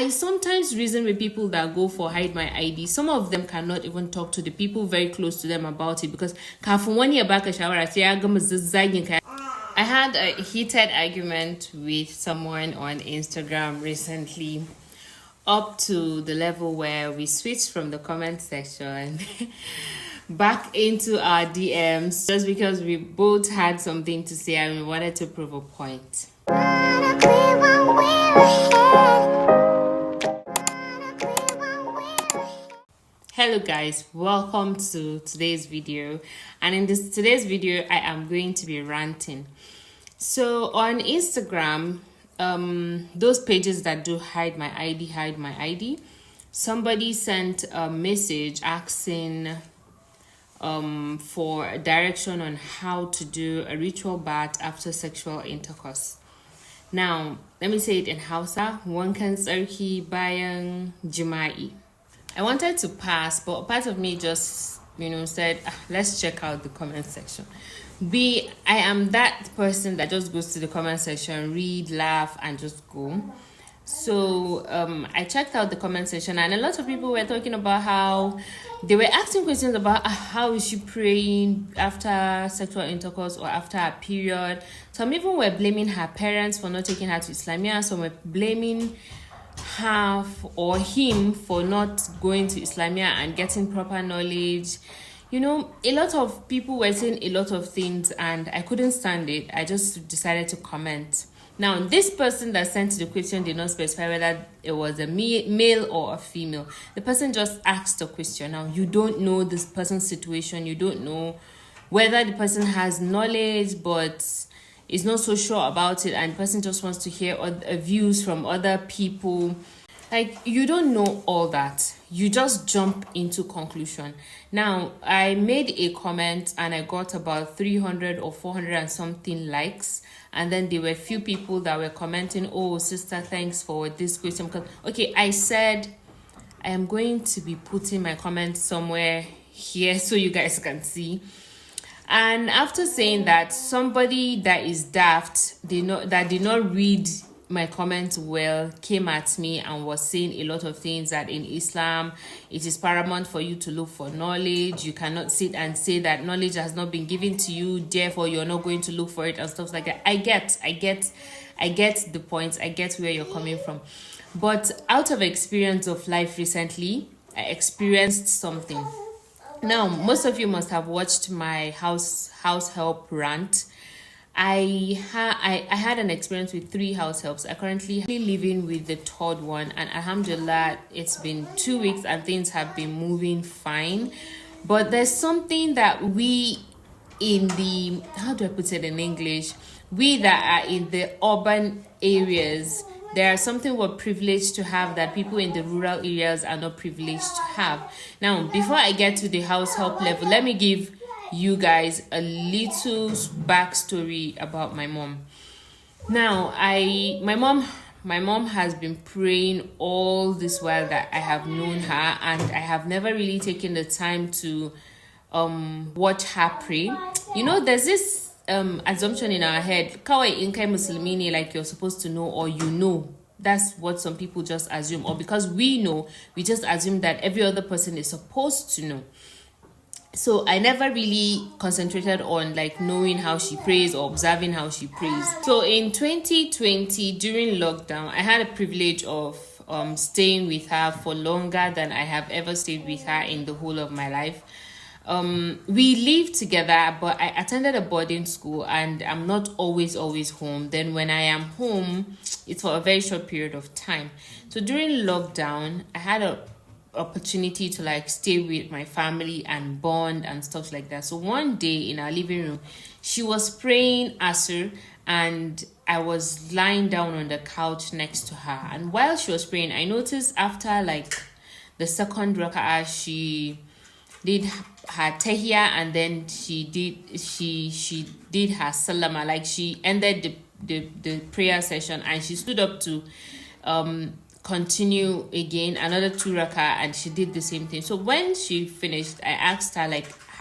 I sometimes reason with people that go for hide my ID. Some of them cannot even talk to the people very close to them about it because kafin wani ya baka shawara sai ya gama zazzagin ka. I had a heated argument with someone on Instagram recently, up to the level where we switched from the comment section back into our DMs just because we both had something to say and we wanted to prove a point. Hello guys, welcome to today's video, and in today's video I am going to be ranting. So on Instagram, those pages that do hide my ID, somebody sent a message asking for a direction on how to do a ritual bath after sexual intercourse. Now let me say it in Hausa, wankan tsarki bayan jima'i. I wanted to pass, but part of me just, said, let's check out the comment section. I am that person that just goes to the comment section, read, laugh, and just go. So I checked out the comment section, and a lot of people were talking about how they were asking questions about how is she praying after sexual intercourse or after her period. Some even were blaming her parents for not taking her to Islamia. Some were blaming her or him for not going to Islamia and getting proper knowledge. A lot of people were saying a lot of things and I couldn't stand it. I just decided to comment. Now, this person that sent the question did not specify whether it was a male or a female. The person just asked a question. Now, you don't know this person's situation. You don't know whether the person has knowledge but is not so sure about it, and the person just wants to hear views from other people. Like, you don't know all that. You just jump into conclusion. Now, I made a comment and I got about 300 or 400 and something likes. And then there were a few people that were commenting, oh, sister, thanks for this question. Because, okay, I said I am going to be putting my comments somewhere here so you guys can see. And after saying that, somebody that is daft, that did not read my comments well, came at me and was saying a lot of things that in Islam, it is paramount for you to look for knowledge. You cannot sit and say that knowledge has not been given to you, therefore you're not going to look for it and stuff like that. I get the point. I get where you're coming from. But out of experience of life recently, I experienced something. Now, most of you must have watched my house help rant. I had an experience with 3 house helps. I currently living with the 3rd one, and alhamdulillah, it's been 2 weeks and things have been moving fine. But there's something that we in the, how do I put it in English? We that are in the urban areas, there are something we're privileged to have that people in the rural areas are not privileged to have. Now, before I get to the house help level, let me give you guys a little backstory about my mom. Now, my mom has been praying all this while that I have known her, and I have never really taken the time to watch her pray. There's this assumption in our head, kawai in kai musulmi like you're supposed to know, or that's what some people just assume, or because we know, we just assume that every other person is supposed to know. So I never really concentrated on knowing how she prays or observing how she prays. So in 2020 during lockdown, I had a privilege of staying with her for longer than I have ever stayed with her in the whole of my life. We lived together, but I attended a boarding school and I'm not always home. Then when I am home, it's for a very short period of time. So during lockdown, I had a opportunity to stay with my family and bond and stuff like that. So one day in our living room, she was praying Asr and I was lying down on the couch next to her. And while she was praying, I noticed after the second rak'ah, she did her tahiyya and then she did her salama. She ended the prayer session and she stood up to continue again another 2 rak'ah, and she did the same thing. So when she finished, I asked her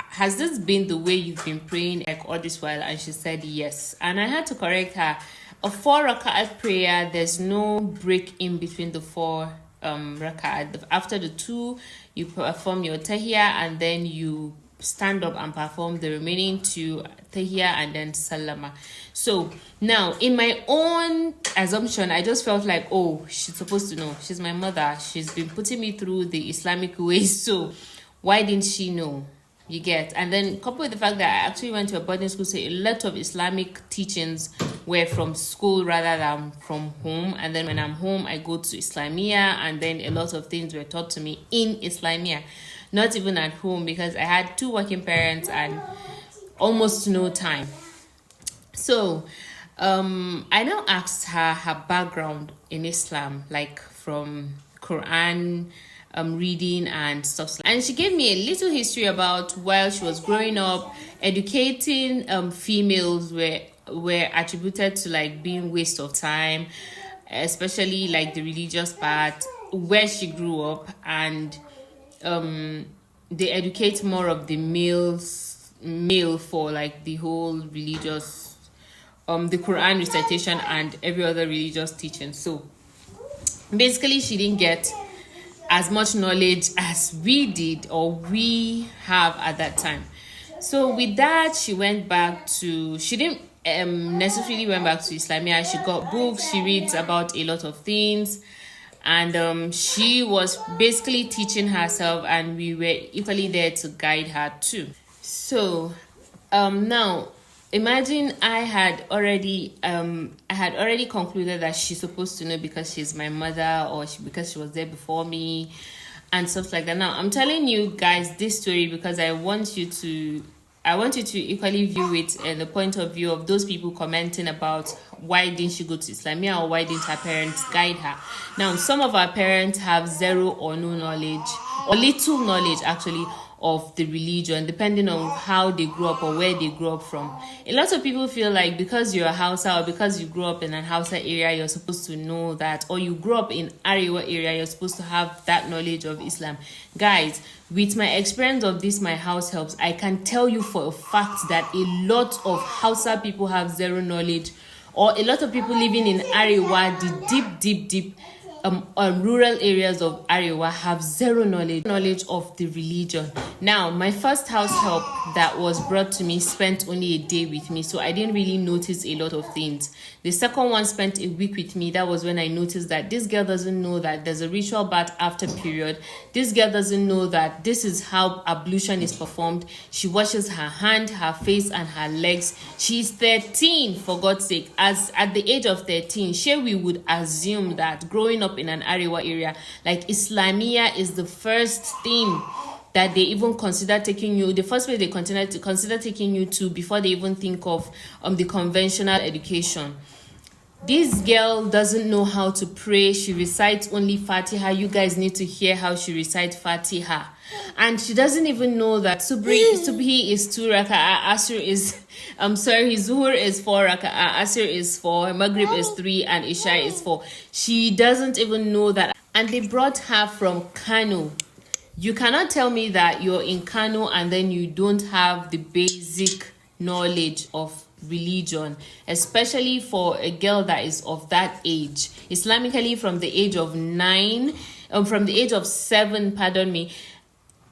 has this been the way you've been praying all this while? And she said yes. And I had to correct her. a 4 rak'at prayer, there's no break in between the 4 rak'at. After the 2, you perform your tahiyya, and then you stand up and perform the remaining 2 tahiyya and then salama. So now, in my own assumption, I just felt like, oh, she's supposed to know. She's my mother. She's been putting me through the Islamic ways. So why didn't she know? You get. And then coupled with the fact that I actually went to a boarding school, so a lot of Islamic teachings were from school rather than from home. And then when I'm home, I go to Islamia, and then a lot of things were taught to me in Islamia, not even at home, because I had 2 working parents and almost no time. So I now asked her background in Islam, like from Quran reading and stuff, and she gave me a little history about while she was growing up, educating females were attributed to like being waste of time, especially like the religious part where she grew up, and they educate more of the male for like the whole religious the Quran recitation and every other religious teaching. So basically she didn't get as much knowledge as we did or we have at that time. So with that, she didn't necessarily went back to Islamia. She got books, she reads about a lot of things, and she was basically teaching herself, and we were equally there to guide her too. So now imagine I had already concluded that she's supposed to know because she's my mother, or because she was there before me and stuff like that. Now I'm telling you guys this story because I want you to equally view it in the point of view of those people commenting about why didn't she go to Islamia, or why didn't her parents guide her. Now some of our parents have zero or no knowledge, or little knowledge actually, of the religion, depending on how they grew up or where they grew up from. A lot of people feel like because you're a Hausa, or because you grew up in an Hausa area, you're supposed to know that, or you grew up in Arewa area, you're supposed to have that knowledge of Islam. Guys, with my experience of this, my house helps, I can tell you for a fact that a lot of Hausa people have zero knowledge, or a lot of people living in Arewa, the deep rural areas of Arewa, have zero knowledge of the religion. Now, my first house help that was brought to me spent only a day with me, so I didn't really notice a lot of things. The second one spent a week with me. That was when I noticed that this girl doesn't know that there's a ritual bath after period. This girl doesn't know that this is how ablution is performed. She washes her hand, her face, and her legs. She's 13, for God's sake. As at the age of 13, sure, we would assume that growing up in an Arewa area, like Islamia is the first thing that they even consider taking you, the first way they consider taking you to, before they even think of the conventional education. This girl doesn't know how to pray. She recites only Fatiha. You guys need to hear how she recites Fatiha. And she doesn't even know that Subhi is 2 raka'ah, Asr is, Zuhur is 4 raka'ah, Asr is 4, Maghrib is 3, and Isha is 4. She doesn't even know that. And they brought her from Kano. You cannot tell me that you're in Kano and then you don't have the basic knowledge of religion, especially for a girl that is of that age. Islamically, from the age of 7, pardon me,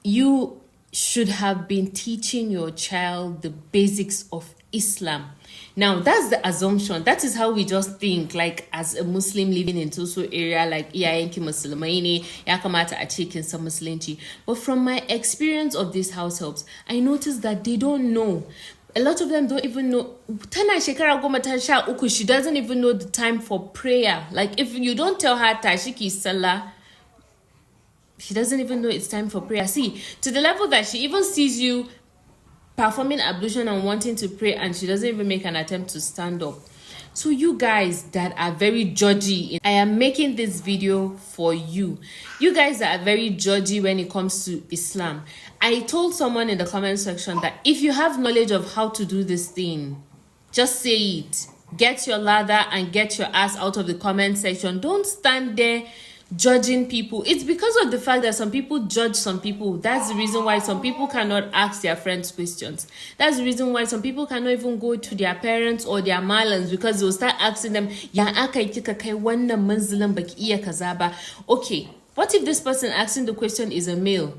you should have been teaching your child the basics of Islam. Now, that's the assumption. That is how we just think, like as a Muslim living in Toso area, like iyayenki musulmai ya kamata a cikin sa musulunci. But from my experience of these house helps, I noticed that they don't know. A lot of them don't even know. Tana shekara goma ta sha uku, she doesn't even know the time for prayer. Like if you don't tell her tashiki salah, she doesn't even know it's time for prayer. See, to the level that she even sees you performing ablution and wanting to pray, and she doesn't even make an attempt to stand up. So you guys that are very judgy, I am making this video for you. You guys that are very judgy when it comes to Islam. I told someone in the comment section that if you have knowledge of how to do this thing, just say it. Get your ladder and get your ass out of the comment section. Don't stand there judging people. It's because of the fact that some people judge some people. That's the reason why some people cannot ask their friends questions. That's the reason why some people cannot even go to their parents or their malams, because they'll start asking them, okay, what if this person asking the question is a male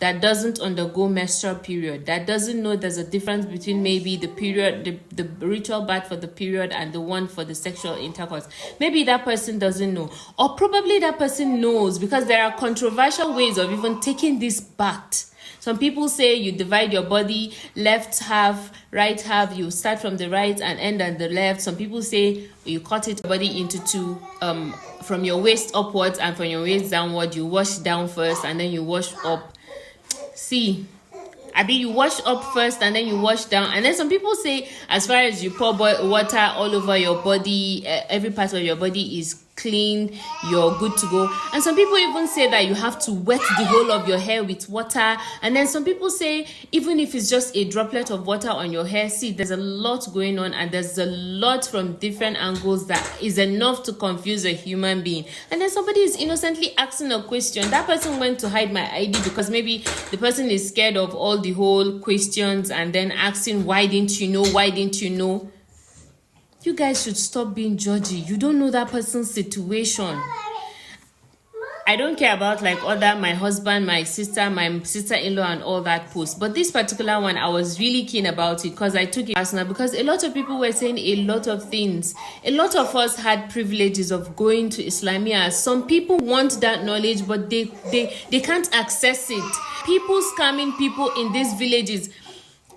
that doesn't undergo menstrual period, that doesn't know there's a difference between maybe the period, the ritual bath for the period and the one for the sexual intercourse? Maybe that person doesn't know, or probably that person knows, because there are controversial ways of even taking this bath. Some people say you divide your body, left half, right half, you start from the right and end at the left. Some people say you cut it body into two, from your waist upwards and from your waist downward. You wash down first and then you wash up. See, you wash up first and then you wash down. And then some people say, as far as you pour water all over your body, every part of your body is clean, you're good to go. And some people even say that you have to wet the whole of your hair with water. And then some people say, even if it's just a droplet of water on your hair, see, there's a lot going on, and there's a lot from different angles that is enough to confuse a human being. And then somebody is innocently asking a question. That person went to hide my ID because maybe the person is scared of all the whole questions and then asking, why didn't you know? Why didn't you know? You guys should stop being judgy. You don't know that person's situation. I don't care about like my husband, my sister-in-law and all that post. But this particular one, I was really keen about it because I took it personal, because a lot of people were saying a lot of things. A lot of us had privileges of going to Islamia. Some people want that knowledge, but they can't access it. People scamming people in these villages.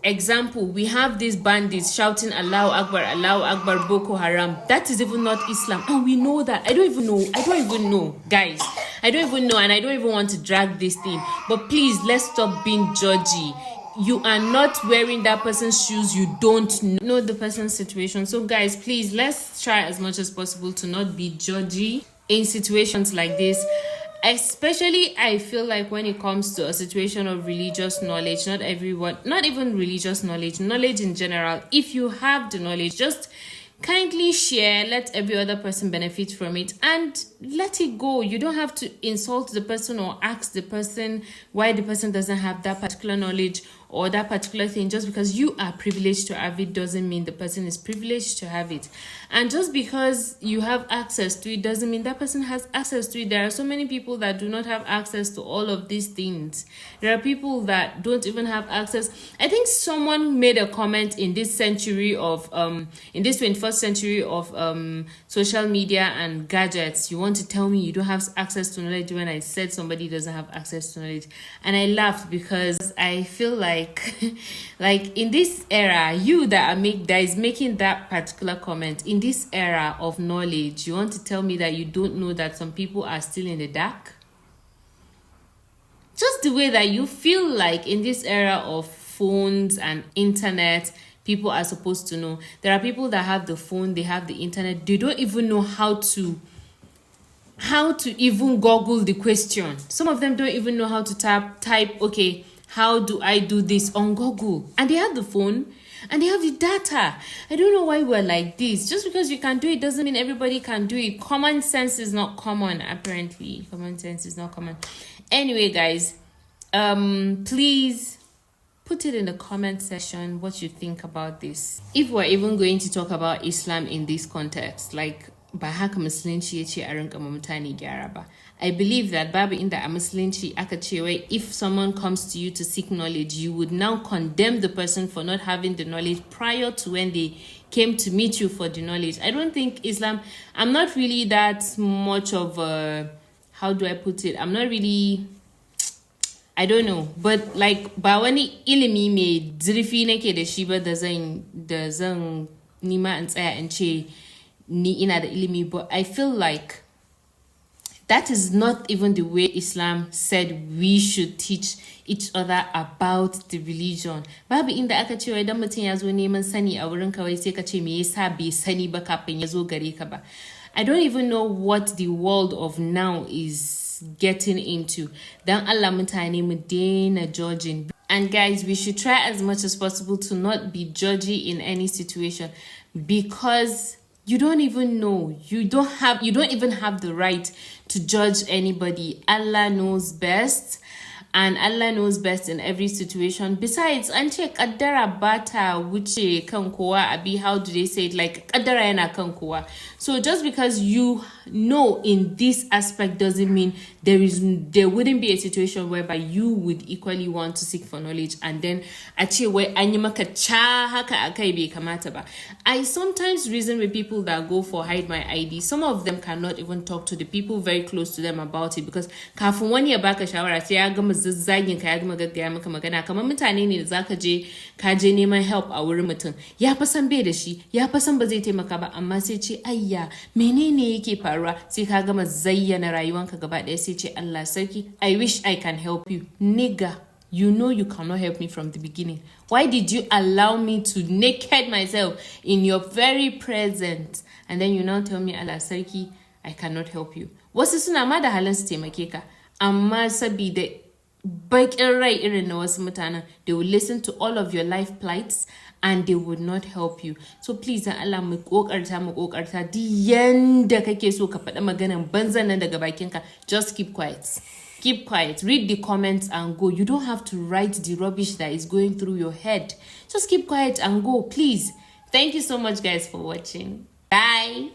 Example, we have these bandits shouting Allahu Akbar, Boko Haram. That is even not Islam. And we know that. I don't even know, guys. I don't even know, and I don't even want to drag this thing. But please, let's stop being judgy. You are not wearing that person's shoes. You don't know the person's situation. So guys, please, let's try as much as possible to not be judgy in situations like this. Especially, I feel like when it comes to a situation of religious knowledge, not even religious knowledge in general. If you have the knowledge, just kindly share, let every other person benefit from it, and let it go. You don't have to insult the person or ask the person why the person doesn't have that particular knowledge or that particular thing. Just because you are privileged to have it doesn't mean the person is privileged to have it. And just because you have access to it doesn't mean that person has access to it. There are so many people that do not have access to all of these things. There are people that don't even have access. I think someone made a comment in this century of in this 21st century of social media and gadgets. You want to tell me you don't have access to knowledge when I said somebody doesn't have access to knowledge? And I laughed because I feel like in this era, you that is making that particular comment, in this era of knowledge, you want to tell me that you don't know that some people are still in the dark? Just the way that you feel like in this era of phones and internet, people are supposed to know. There are people that have the phone, they have the internet, they don't even know how to even Google the question. Some of them don't even know how to type, okay, how do I do this on Google? And they have the phone and they have the data. I don't know why we're like this. Just because you can do it doesn't mean everybody can do it. Common sense is not common, apparently. Common sense is not common. Anyway, guys, please put it in the comment section what you think about this. If we're even going to talk about Islam in this context, like ba haka musulunci yace a rinka mutane gyara ba. I believe that babu inda a musulunci aka ce wai if someone comes to you to seek knowledge, you would now condemn the person for not having the knowledge prior to when they came to meet you for the knowledge. I don't think Islam, I'm not really that much of a, how do I put it? I'm not really, I don't know, but like ba wani ilimi mai zurfi nake da shi ba da zan nima in tsaya in ce ni ina da ilimi, but I feel like that is not even the way Islam said we should teach each other about the religion. Babu inda aka ce idan mutum ya zo neman sani a wurin kawai sai ka ce me yasa bai sani ba kafin ya zo gare ka ba. I don't even know what the world of now is getting into. Dan Allah mutane mu daina judging. And guys, we should try as much as possible to not be judgy in any situation, because You don't even know. You don't even have the right to judge anybody. Allah knows best. And Allah knows best in every situation. Besides, an ce kaddara bata wuce kan kowa abi, how do they say it? Like kaddara yana kan kowa. So just because you know in this aspect doesn't mean there wouldn't be a situation whereby you would equally want to seek for knowledge, and then a ce wai an yi maka cha haka akai bai kamata ba. I sometimes reason with people that go for hide my ID. Some of them cannot even talk to the people very close to them about it, because kafin wani ya baka shawara sai ya gama zazzagin ka ya gama gaggaya maka magana. Kamar mutane ne da zaka je ka je neman help a wurin mutum, ya fa san bai da shi, ya fa san ba zai taimaka ba, amma sai ce ayya menene yake faruwa, sai ka gama zayyana rayuwanka gaba ɗaya sai ce Allah sarki, I wish I can help you. Nigga, you know you cannot help me from the beginning. Why did you allow me to naked myself in your very presence? And then you now tell me, Allah sarki, I cannot help you. Wasu suna ma da halin su taimake ka, amma sabida bakin rai irin na wasu mutanen, they will listen to all of your life plights and they would not help you. So please, Allah, mu kokarta di yanda kake so ka faɗa maganan banzan nan daga bakinka, just keep quiet. Keep quiet. Read the comments and go. You don't have to write the rubbish that is going through your head. Just keep quiet and go, please. Thank you so much, guys, for watching. Bye.